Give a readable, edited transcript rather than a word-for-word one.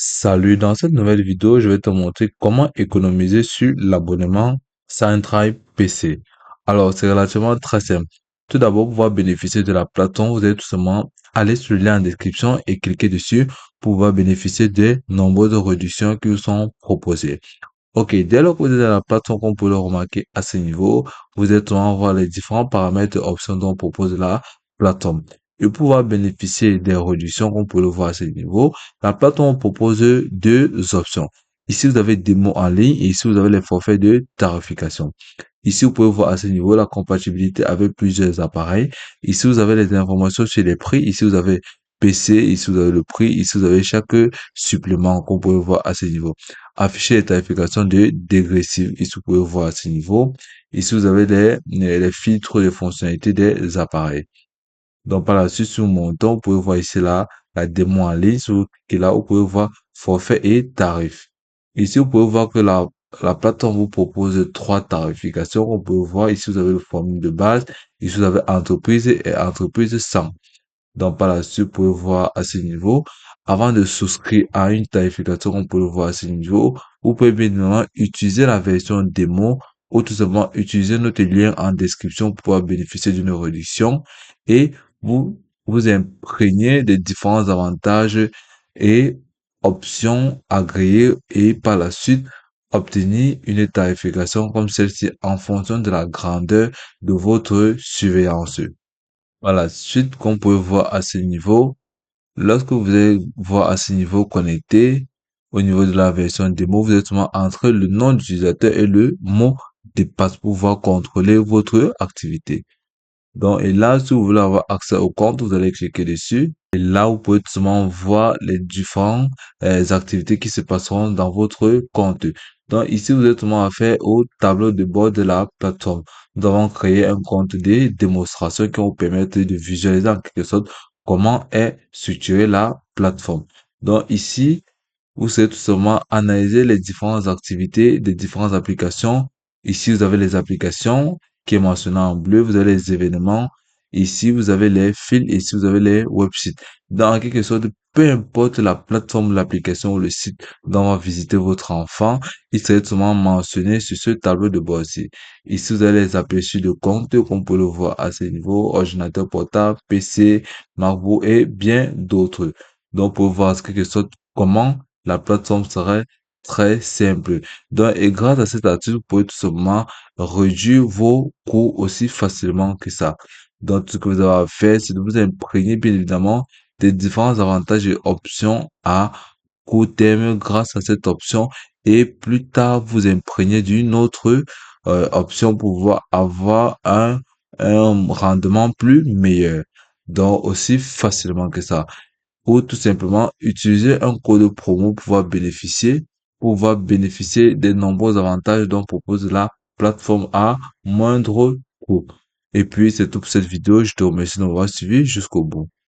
Salut, dans cette nouvelle vidéo, je vais te montrer comment économiser sur l'abonnement SignTribe PC. Alors, c'est relativement très simple. Tout d'abord, pour pouvoir bénéficier de la plateforme, vous allez tout simplement aller sur le lien en description et cliquer dessus pour pouvoir bénéficier des nombreuses réductions qui vous sont proposées. Ok, dès lors que vous êtes dans la plateforme, comme vous pouvez le remarquer à ce niveau, vous êtes en voir les différents paramètres et options dont propose la plateforme. Et pour pouvoir bénéficier des réductions, comme vous pouvez le voir à ce niveau, la plateforme propose deux options. Ici, vous avez des mots en ligne et ici, vous avez les forfaits de tarification. Ici, vous pouvez voir à ce niveau la compatibilité avec plusieurs appareils. Ici, vous avez les informations sur les prix. Ici, vous avez PC. Ici, vous avez le prix. Ici, vous avez chaque supplément qu'on peut voir à ce niveau. Afficher les tarifications de dégressive. Ici, vous pouvez voir à ce niveau. Ici, vous avez les filtres de fonctionnalité des appareils. Donc, par la suite, sur mon temps, vous pouvez voir ici la démo en ligne, qui est là, vous pouvez voir forfait et tarif. Ici, vous pouvez voir que la plateforme vous propose trois tarifications. On peut voir ici, vous avez le formule de base. Ici, vous avez entreprise et entreprise sans. Donc, par la suite, vous pouvez voir à ce niveau. Avant de souscrire à une tarification, on peut le voir à ce niveau. Vous pouvez bien évidemment utiliser la version démo ou tout simplement utiliser notre lien en description pour pouvoir bénéficier d'une réduction et vous imprégner des différents avantages et options agréées et par la suite obtenir une tarification comme celle-ci en fonction de la grandeur de votre surveillance. Par la suite, qu'on peut voir à ce niveau, lorsque vous allez voir à ce niveau connecté, au niveau de la version démo, vous êtes seulement entre le nom d'utilisateur et le mot de passe pour pouvoir contrôler votre activité. Donc, et là, si vous voulez avoir accès au compte, vous allez cliquer dessus. Et là, vous pouvez tout simplement voir les différentes activités qui se passeront dans votre compte. Donc, ici, vous êtes tout simplement affaire au tableau de bord de la plateforme. Nous avons créé un compte de démonstration qui vous permettre de visualiser en quelque sorte comment est structurée la plateforme. Donc, ici, vous savez tout simplement analyser les différentes activités des différentes applications. Ici, vous avez les applications qui est mentionné en bleu. Vous avez les événements. Ici, vous avez les fils. Ici, vous avez les websites. Dans quelque sorte, peu importe la plateforme, l'application ou le site dont va visiter votre enfant, il serait tout simplement mentionné sur ce tableau de bord-ci. Ici, vous avez les aperçus de compte, comme on peut le voir à ce niveau, ordinateur portable, PC, MacBook et bien d'autres. Donc, pour voir en quelque sorte comment la plateforme serait très simple. Donc, et grâce à cette astuce, vous pouvez tout simplement réduire vos coûts aussi facilement que ça. Donc, ce que vous avez à faire, c'est de vous imprégner, bien évidemment, des différents avantages et options à court terme grâce à cette option. Et plus tard, vous imprégner d'une autre option pour pouvoir avoir un rendement plus meilleur. Donc, aussi facilement que ça ou tout simplement utiliser un code promo pour pouvoir bénéficier des nombreux avantages dont propose la plateforme à moindre coût. Et puis, c'est tout pour cette vidéo. Je te remercie de m'avoir suivi jusqu'au bout.